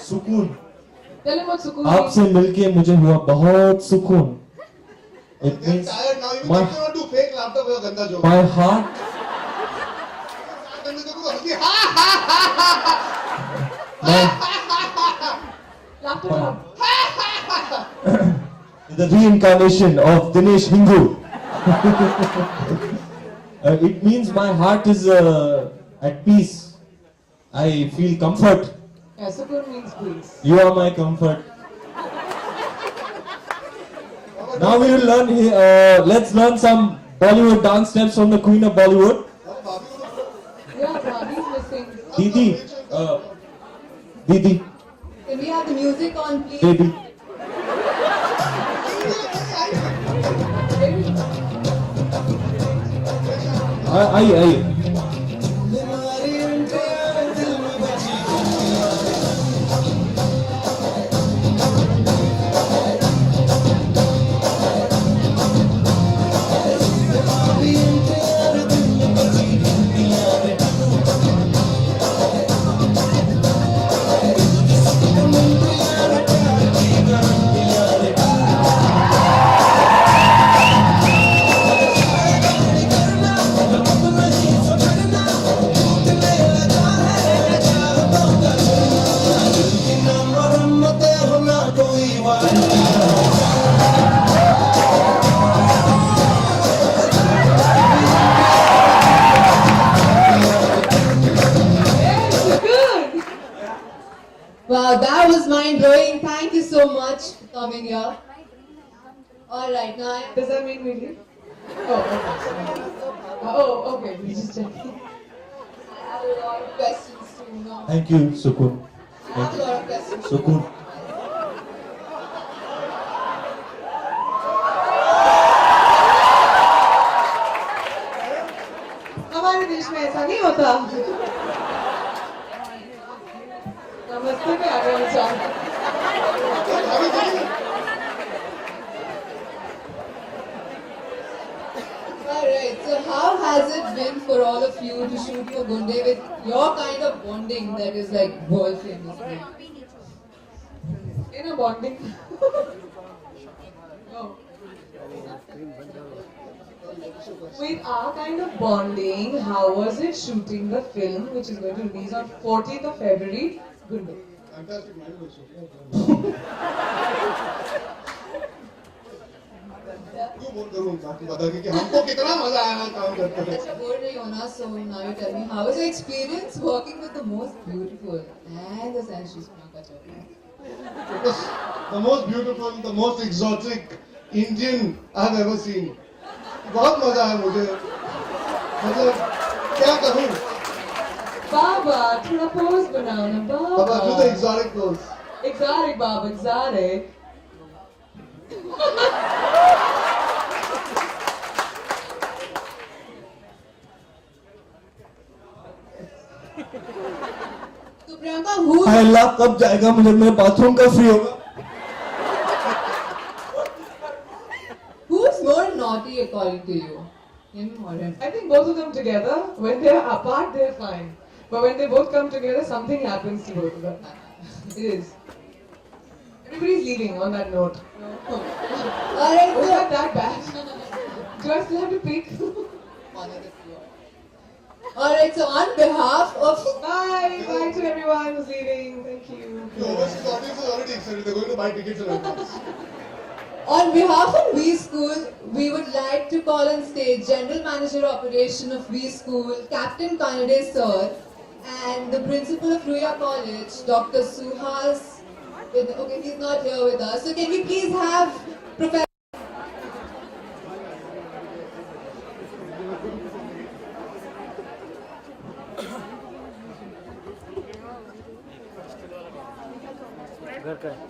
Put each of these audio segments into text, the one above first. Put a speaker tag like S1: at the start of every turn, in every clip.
S1: सुकून।
S2: Tell him what सुकून
S1: आपसे मिलके मुझे हुआ बहुत सुकून। It means
S3: tired now. You don't want to fake laughter with a ganda joke.
S1: my heart,
S2: Laughter out.
S1: the reincarnation of Dinesh Hindu. It means my heart is at peace. I feel comfort.
S2: Yeah, सुकून means peace.
S1: You are my comfort. Now we will learn. Let's learn some Bollywood dance steps from the Queen of Bollywood,
S2: Yeah, Bobby's missing.
S1: Didi. Didi,
S4: Can we have the music on, please?
S1: baby. आइए।
S2: Good.
S4: Wow, that was mind-blowing. Thank you so much for coming here. Alright, now I
S2: Does that mean we leave? Oh, okay. Oh, okay. We just checking.
S4: have a lot of questions to know.
S1: Thank you, Sukun.
S4: I have a lot of questions.
S1: Sukun.
S2: हमारे देश में ऐसा नहीं होता। नमस्ते पे आ गए विचार।
S4: Alright, so how has it been for all of you to shoot for Gunde with your kind of bonding that is like world famous?
S2: In a bonding. Oh. With our kind of bonding, how was it shooting the film, which is going to release on 14th of February, Gundu?
S3: Fantastic mind also. क्यों बोल करूँ बाकी बता कि हमको कितना मजा आया ना काम करते हुए
S4: अच्छा बोल रही हो ना, so now you tell me, how was your experience working with the most beautiful and the sensuous Priyanka Chopra?
S3: It was the most beautiful, the most exotic Indian I've ever seen. बहुत मजा आया मुझे मतलब क्या करूँ
S2: Baba, थोड़ा pose बनाओ ना
S3: अब I do the
S2: Baba.
S3: exotic pose.
S2: Exotic, Baba, exotic.
S4: So Priyanka, who's
S1: अल्लाह कब जाएगा मुझे मेरे बाथरूम का फ्री होगा
S4: more naughty according to you? Him or him?
S2: I think both of them together, when they're apart, they're fine. But when they both come together, something happens to both of them. It is. Everybody's leaving on that note.
S4: Alright,
S2: Was
S4: so
S2: that that bad? Do I still have to pick?
S4: Alright, so on behalf of
S2: Bye! Bye to everyone who's leaving. Thank you.
S3: The overseas audience is already excited. They're going to buy tickets in advance.
S4: on behalf of V School, we would like to call on stage General Manager Operation of V School, Captain Kanade Sir, and the Principal of Ruya College, Dr. Suhas. Okay, he's not here with us. So can we please have Professor
S5: घर का है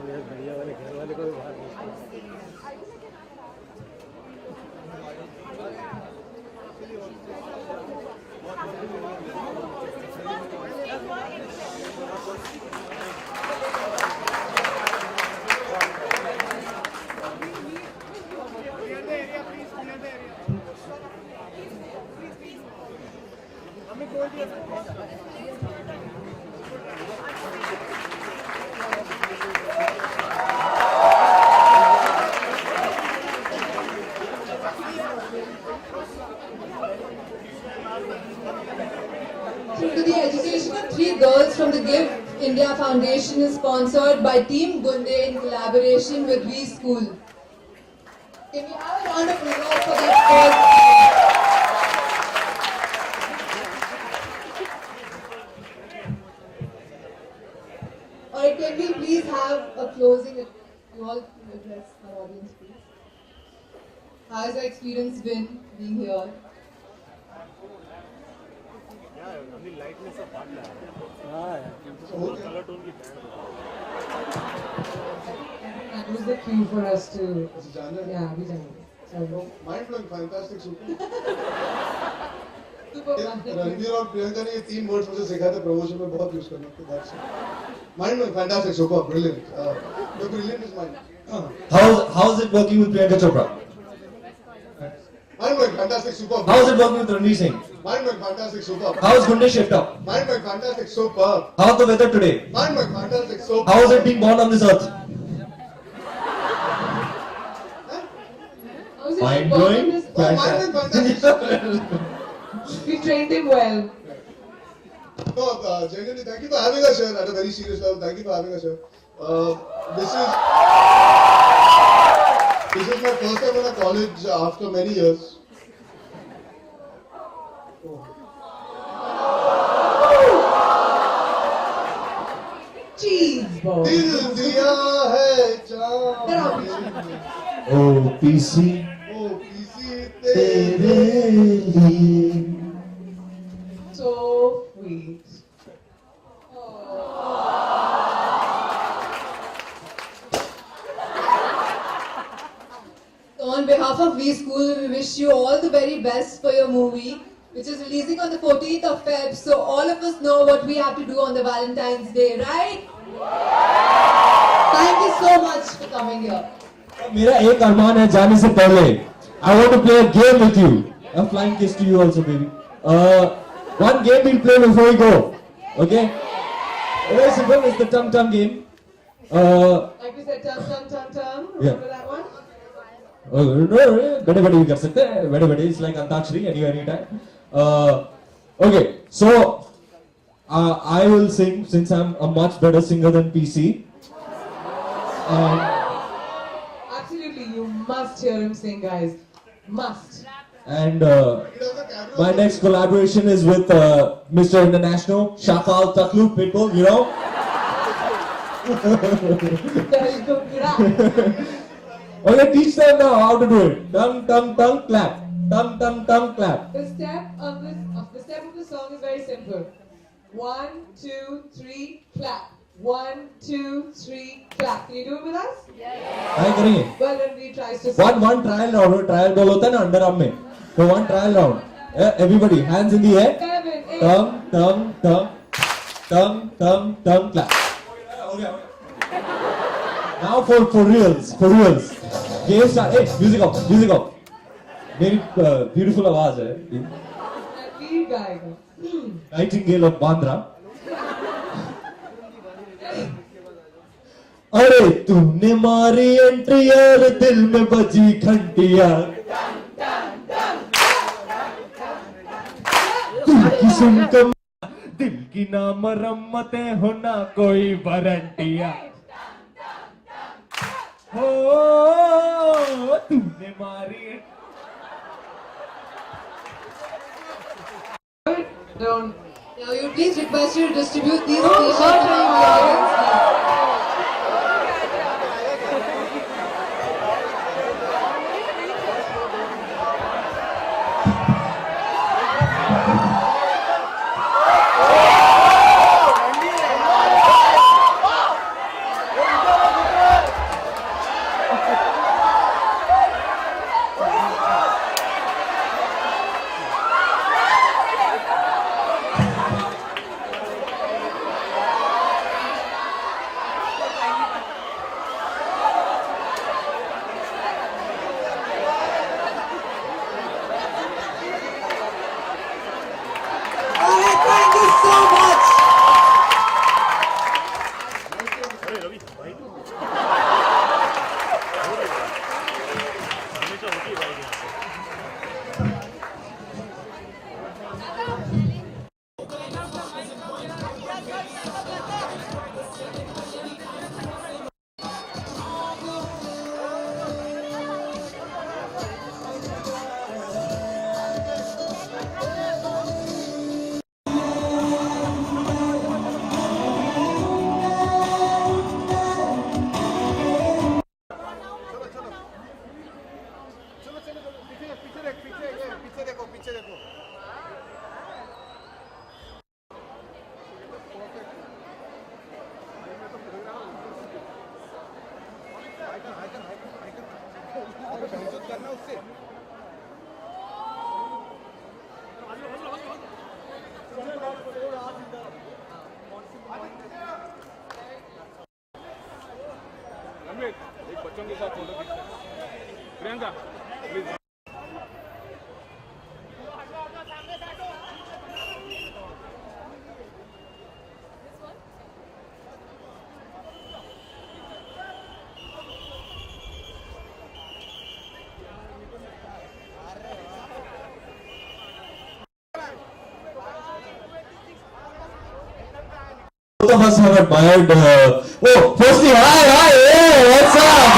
S5: मेरे भैया वाले घर वाले को भी बाहर भेजते हैं।
S4: To the education of 3 girls from the Give India Foundation is sponsored by Team Gunde in collaboration with V School. Can we have a round of applause for that cause? Alright, can we please have a closing? You all address our audience, please. How has the experience been being here?
S2: That was the cue for us to.
S3: अच्छा जाना है
S2: Yeah, we done. So,
S3: mind blowing fantastic super
S2: super.
S3: Ranveer और प्रियंका ने ये 3 words मुझे सिखाए थे promotion में बहुत यूज करना तो that's mind blowing fantastic super brilliant the brilliant is mind
S1: How's it working with Priyanka Chopra?
S3: Mind blowing fantastic super
S1: How's it working with Ranveer Singh?
S3: Mind blowing fantastic super
S1: How's Gunde shaped up?
S3: Mind blowing fantastic super
S1: How's the weather today?
S3: Mind blowing fantastic super
S1: How is it being born on this earth?
S2: How's it
S1: Mind
S2: working
S1: blowing?
S2: this-
S3: mind blowing fantastic super
S2: We trained him well.
S3: No, genuinely, thank you for having us here at a very serious level. Thank you for having us here. This is my first time in a college after many years.
S2: Cheese ball.
S3: दिल दिया है चाँद
S1: Oh, PC,
S3: ओ किसी तेरे
S1: tere liye.
S2: So sweet.
S4: So on behalf of V School, we wish you all the very best for your movie, which is releasing on the 14th of Feb. So all of us know what we have to do on the Valentine's Day, right? Thank you so much for coming here.
S1: मेरा एक अरमान है जाने से पहले I want to play a game with you. A flying kiss to you also, baby. One game we'll play before we go. Okay? Very simple. It's the tum tum game.
S2: Like we said, tum tum tum tum. Remember that one?
S1: बड़े बड़े भी कर सकते हैं बड़े बड़े it's like antakshari anytime. Okay, so I will sing since I'm a much better singer than PC.
S2: Absolutely, you must hear him sing, guys. Must.
S1: And my next collaboration is with Mr. International, Shakal Taklu Pitbull, you know. Okay, teach them now how to do it. Tum tum tum clap. Tum tum tum clap.
S2: The step of the song is very simple. 1, 2, 3, clap. 1, 2, 3, clap. Can you do it with us?
S1: Try करेंगे.
S2: Well, then we tries to sing.
S1: One trial round. Trial ball होता है ना underarm में. So one trial round. Everybody, hands in the air.
S2: 7, 8.
S1: Tum tum tum. Tum tum tum clap. Okay. Now for reals. Game start. Hey, music off. मेरी beautiful आवाज है.
S2: Lead गाएगा.
S1: Nightingale of Bandra. अरे तूने मारी entry यार दिल में बजी घंटिया दिल की सुन कम दिल की ना मरम्मतें हो ना कोई वारंटिया हो तूने मारी
S2: Don't.
S4: Now you please request you to distribute these t-shirts to the audience.
S6: Ranveer एक बच्चों के साथ फोटो खींचना है। Priyanka please
S1: Both of us have admired. Oh, firstly, hi, hey, what's up?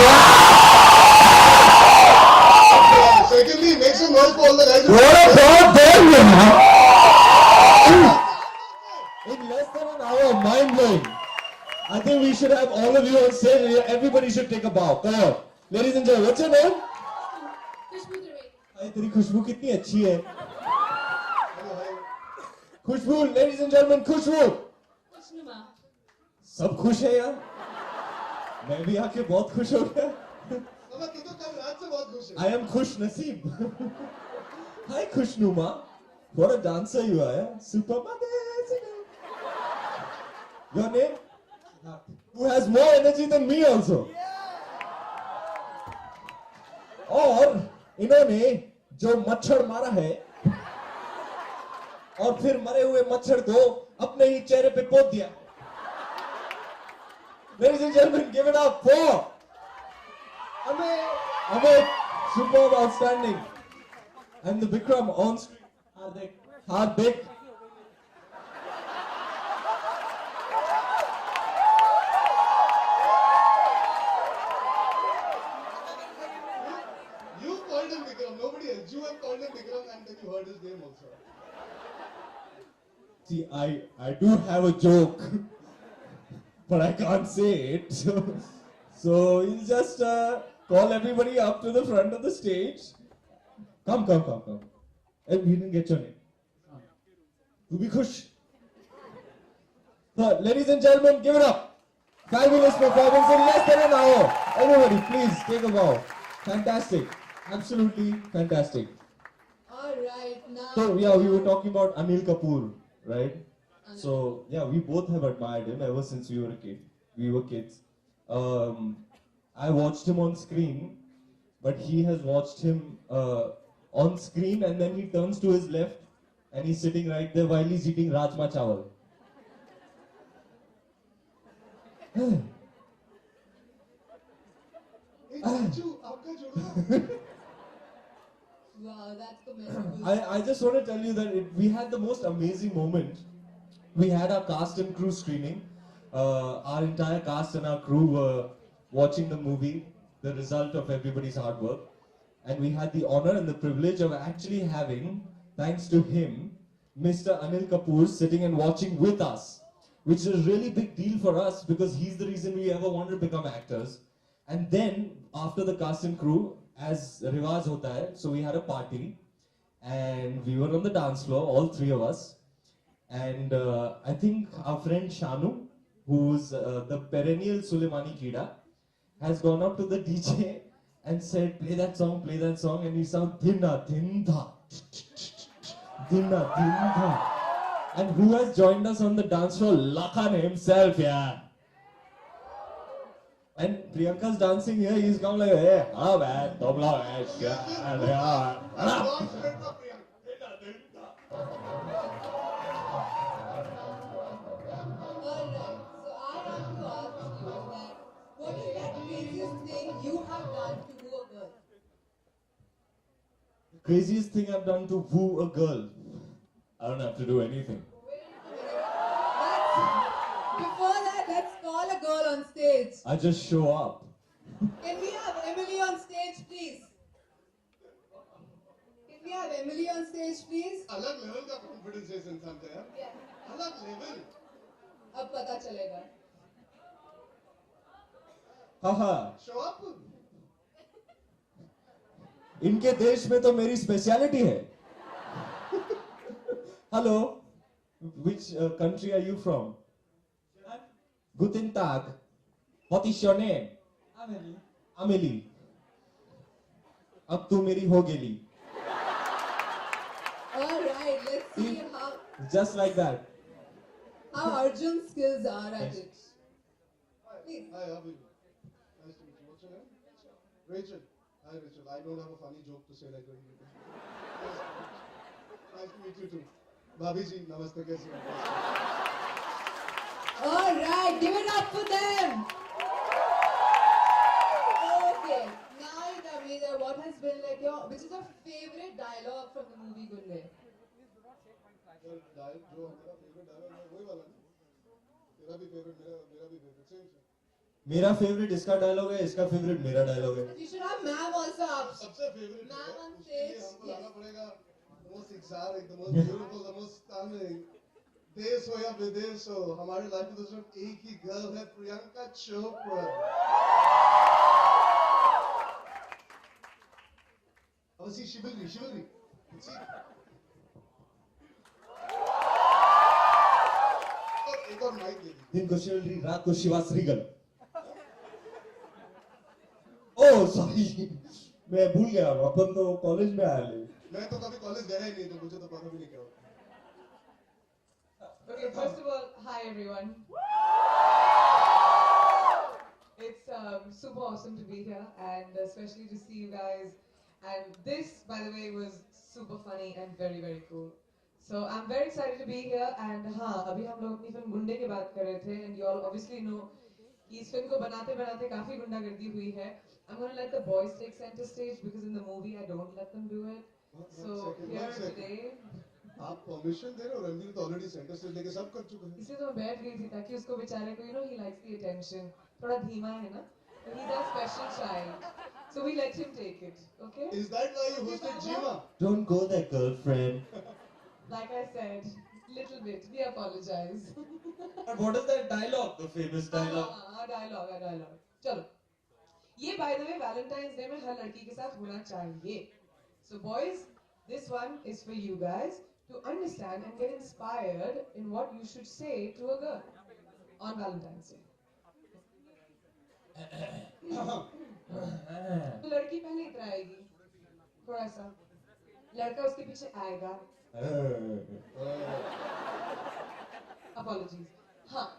S3: Secondly, make some noise for all the guys.
S1: What a god damn you! In less than an hour, mind blowing. I think we should have all of you on stage. Everybody should take a bow. Come on, ladies and gentlemen. What's your name?
S4: Khushbu Trivedi.
S1: अरे तेरी खुशबू कितनी अच्छी है. खुशबू, ladies and gentlemen, Khushboo.
S4: Khushnuma.
S1: सब खुश है यार. मैं भी आके बहुत खुश हो गया.
S3: मामा, तू तो कल रात से बहुत खुश है.
S1: I am खुश नसीब. Hi Khushnuma. What a dancer you are. Yeah? Super amazing. Your name? Who has more energy than me also. और इन्होंने जो मच्छर मारा है और फिर मरे हुए मच्छर को अपने ही चेहरे पे पोत दिया. Ladies and gentlemen, give it up for Amit, superb, outstanding, and the Vikram on screen. Hardik.
S3: You called him Vikram, nobody else. You have called him Vikram and then you heard his name also.
S1: See, I do have a joke, but I can't say it. So you just call everybody up to the front of the stage. Come. Hey, we didn't get your name. To be khush. So, ladies and gentlemen, give it up. Fabulous performance in less than an hour. Everybody, please take a bow. Fantastic. Absolutely fantastic.
S4: Alright, now.
S1: So, yeah, we were talking about Anil Kapoor, right? So, yeah, we both have admired him ever since we were a kid. We were kids. I watched him on screen, but he has watched him on screen, and then he turns to his left and he's sitting right there while he's eating Rajma Chawal.
S3: Hey, Chanchu, आपका जोड़ा.
S4: Wow, that's commendable.
S1: I just want to tell you that we had the most amazing moment. We had our cast and crew screening. Our entire cast and our crew were watching the movie, the result of everybody's hard work. And we had the honor and the privilege of actually having, thanks to him, Mr. Anil Kapoor sitting and watching with us, which is a really big deal for us because he's the reason we ever wanted to become actors. And then, after the cast and crew, as Rivaj hota hai, so we had a party and we were on the dance floor, all three of us. And I think our friend Shanu, who's the perennial Suleimani Kida, has gone up to the DJ and said, play that song, and he sang Dinna Dindha. Dinna Dindha. And who has joined us on the dance floor? Lakhan himself, yeah. And Priyanka's dancing here, he's come like, hey, ah man, tabla hai, yeah.
S3: God spread the Priyanka.
S4: Alright, so I have to ask you that what is that craziest thing you have done to woo a girl?
S1: Craziest thing I've done to woo a girl. I don't have to do anything.
S4: Before that, let's call a girl on stage.
S1: I just show up.
S4: Can we have Emily on stage, please? Can we have Emily on stage, please?
S3: अलग level का confidence है इस इंसान का यार.
S4: Yeah.
S3: अलग level.
S4: अब पता चलेगा.
S1: Haha.
S3: Show up.
S1: इनके देश में तो मेरी स्पेशलिटी है. Hello. Which country are you from? Guten Tag. What is your name?
S7: Amelie.
S1: अमेली, अब तू मेरी हो गेली.
S4: Alright, let's see
S1: Just like that.
S4: how Arjun's skills are at it. Please.
S3: Hi, Abhi. Nice to meet you. What's your name? Rachel. Hi, Rachel. I don't have a funny joke to say like that. Nice to meet you too. Bhabhi ji, namaste. Kaisi ho?
S4: Alright, give it up for them. Okay, now tell me that what has been like which is your favorite dialogue from the movie Gunde?
S3: जो हमारा favorite dialogue है वही वाला ना. तेरा भी favorite, मेरा भी favorite. Same.
S1: मेरा फेवरेट इसका डायलॉग है, इसका फेवरेट मेरा डायलॉग है.
S4: You should have ma'am also up.
S3: सबसे favorite
S4: Ma'am
S3: है.
S4: on
S3: उसके लिए
S4: stage,
S3: हमको
S4: yes.
S3: लाना पड़ेगा the most exotic, the most beautiful, the most stunning. देश हो या विदेश हो, हमारे लाइफ में तो सिर्फ एक ही गर्ल है, प्रियंका चोपड़ा. अब सी शिवलरी. See? और एक और माइक दे दी.
S1: दिन को शिवलरी, रात को शिवा श्रीगल. ओह सॉरी, मैं भूल गया. अपन तो कॉलेज में आए ले.
S3: मैं तो कभी कॉलेज गया ही नहीं, तो मुझे तो पता भी नहीं क्या होता.
S2: Okay, first of all, hi everyone. It's super awesome to be here and especially to see you guys. And this, by the way, was super funny and very, very cool. So I'm very excited to be here. And हाँ, अभी हम लोग अपनी film गुंडे की बात कर रहे थे and you all obviously know कि इस फिल्म को बनाते बनाते काफी गुंडागर्दी हुई है. I'm gonna let the boys take center stage because in the movie I don't let them do it. So here today.
S3: आप परमिशन दे रहे हो? रणवीर तो ऑलरेडी सेंटर से लेके सब कर चुका है.
S2: इसलिए तो मैं बैठ गई थी ताकि उसको बेचारे को he likes the attention. थोड़ा धीमा है ना? So he's our special child. So we let him take it, okay?
S3: Is that why you hosted Jima?
S1: Don't go there, girlfriend.
S2: Like I said, little bit. We apologize.
S1: But what is that dialogue? The famous dialogue.
S2: dialogue. चलो. ये by the way Valentine's Day में हर लड़की के साथ होना चाहिए. So boys, this one is for you guys to understand and get inspired in what you should say to a girl on Valentine's Day. तो लड़की पहले इतराएगी थोड़ा सा, लड़का उसके पीछे आएगा. Apologies. हाँ.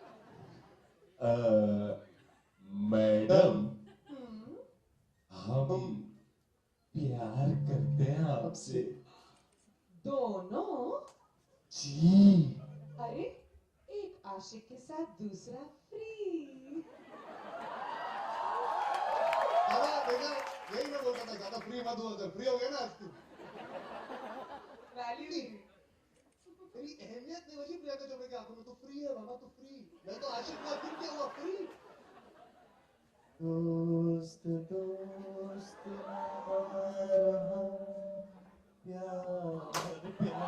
S1: मैडम, हम प्यार करते हैं आपसे.
S2: दोनों?
S1: जी.
S2: अरे एक आशिक के साथ दूसरा फ्री.
S3: दादा देखा, यही मैं बोलता था, ज्यादा फ्री मत हुआ कर. फ्री हो गया ना आज तू.
S2: वैल्यू
S3: तेरी अहमियत नहीं बची प्रियंका चोपड़ा की आंखों में. तो फ्री है बाबा, तो फ्री. मैं तो आशिक था, फिर क्या हुआ? फ्री.
S1: दोस्त दोस्त ना रहा प्यार प्यार.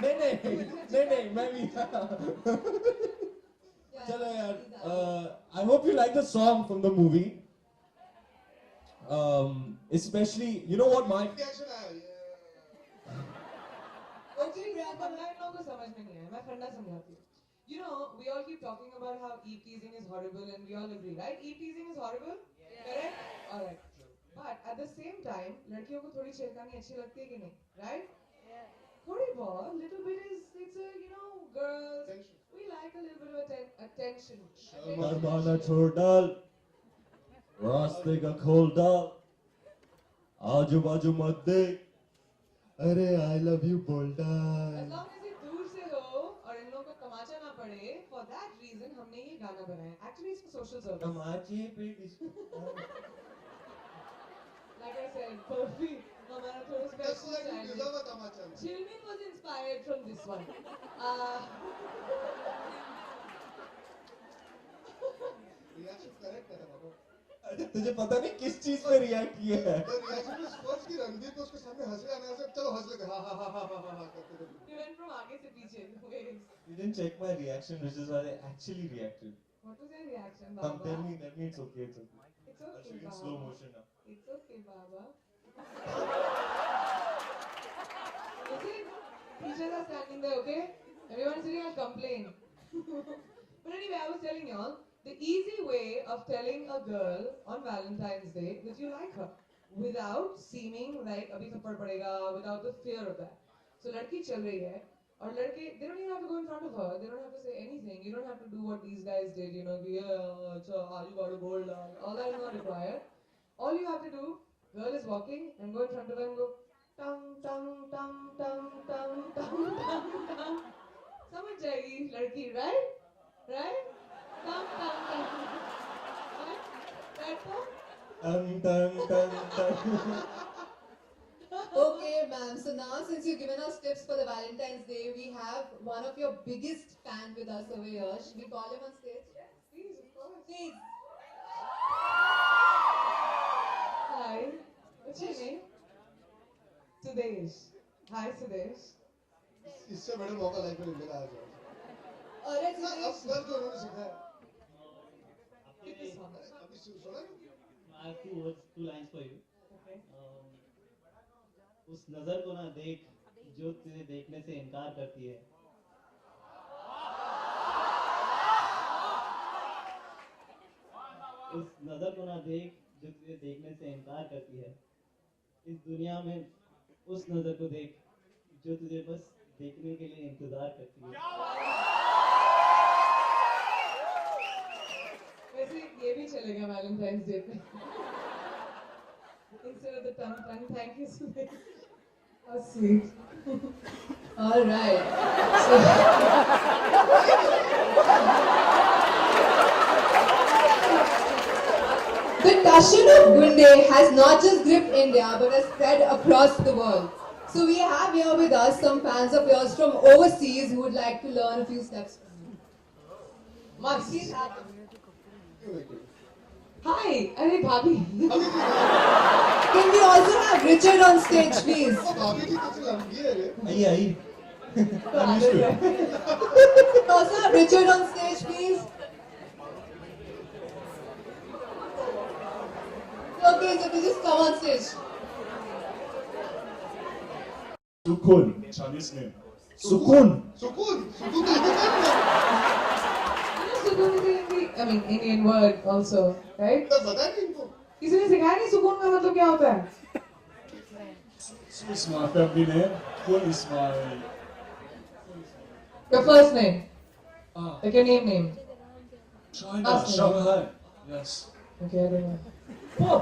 S1: नहीं मैं भी चलो यार. I hope you like the song from the movie. Especially, you know what my
S3: reaction आया.
S2: Actually, Priyanka, इन लोगों को समझ में नहीं आया. मैं फंडा समझाती हूँ. You know, we all keep talking about how e-teasing is horrible and we all agree, right? E-teasing is horrible? Yeah. Correct? Alright. But at the same time, लड़कियों को थोड़ी छेड़खानी अच्छी लगती है कि नहीं? Right? Yeah. थोड़ी बहुत, little bit is, it's a, you know, girls, we like a little bit of attention.
S1: शर्माना छोड़ डाल, रास्ते का खोल डाल, आजू बाजू मत देख, अरे I love you बोल डाल.
S2: As long as ये दूर से हो और इन लोगों को तमाचा ना पड़े, for that reason हमने ये गाना बनाया. Actually, it's for social service.
S1: तमाचे पे
S2: Like I said, perfect. हमारा थोड़ा
S3: Just
S2: special
S3: like you
S2: style.
S3: deserve a tamacha.
S2: Chilmin was inspired from this one.
S3: Reaction correct है बाबा.
S1: अरे तुझे पता नहीं किस चीज पे रिएक्ट किया है.
S3: तो रिएक्शन में स्पर्श की रणवीर को उसके सामने हंस रहा है. चलो हंस लेते. हाँ करते थे.
S2: We went from आगे से पीछे. Waves.
S1: You didn't check my reaction, which is why I actually reacted.
S2: What was your reaction,
S1: Come
S2: Baba?
S1: tell me it's okay, it's okay.
S2: It's
S1: I'll
S2: okay,
S1: show you in
S2: Baba.
S1: slow motion now.
S2: It's okay, Baba. Listen, teachers are standing there, okay? Everyone's sitting and complain. But anyway, I was telling y'all, the easy way of telling a girl on Valentine's Day that you like her without seeming like abhi thappad padega, without the fear of that. So ladki chal rahi hai aur ladke, they don't even have to go in front of her, they don't have to say anything, you don't have to do what these guys did, you know, yeah, acha, you got a gold, all that is not required. All you have to do, girl is walking and go in front of her and go tum tum tum tum tum tum tum tum. समझ जाएगी लड़की, right? Right? Tum tum tum. Right? Right?
S4: Okay, ma'am. So now, since you've given us tips for the Valentine's Day, we have one of your biggest fan with us over here. Should we call him on stage?
S2: Please, of course.
S4: Please.
S2: Hi. What's your name? Sudesh. Hi, Sudesh.
S3: इससे बड़े मौका life में नहीं मिला आज
S4: Alright,
S3: ना अब
S4: Sudesh.
S3: सब जो उन्होंने सिखाया
S2: Keep this on.
S3: अभी सुना
S7: I have two words, two lines for you.
S2: Okay.
S7: उस नजर को ना देख जो तुझे देखने से इनकार करती है. उस नजर को ना देख जो तुझे देखने से इनकार करती है. इस दुनिया में उस नजर को देख जो तुझे बस देखने के लिए इंतजार करती है.
S2: वैसे ये भी चलेगा वैलेंटाइंस डे पे. Instead of the tongue, thank you, Sudesh. How sweet.
S4: Alright. The Dashan of Gunde has not just gripped India but has spread across the world. So we have here with us some fans of yours from overseas who would like to learn a few steps from you.
S2: Must.
S4: Please have them.
S3: क्यों नहीं क्यों
S2: Hi, अरे भाभी.
S4: Can we also have Richard on stage, please?
S3: वो भाभी की कुछ लंबी है रे
S1: आइए I'm used to it.
S4: Can we also have Richard on stage, please? Okay, so they just come on stage.
S8: Sukun, Chinese name.
S1: सुकून.
S3: सुकून सुकून तो इधर है
S2: सुकून is I mean Indian word also, right?
S3: तो पता नहीं इनको
S2: किसी ने सिखाया नहीं सुकून का मतलब क्या होता है?
S8: Su is my family name. Kun is my
S2: Your first name,
S8: ah
S2: like your name.
S8: China,
S2: Last name.
S8: Shanghai. Yes.
S2: Okay, I don't know.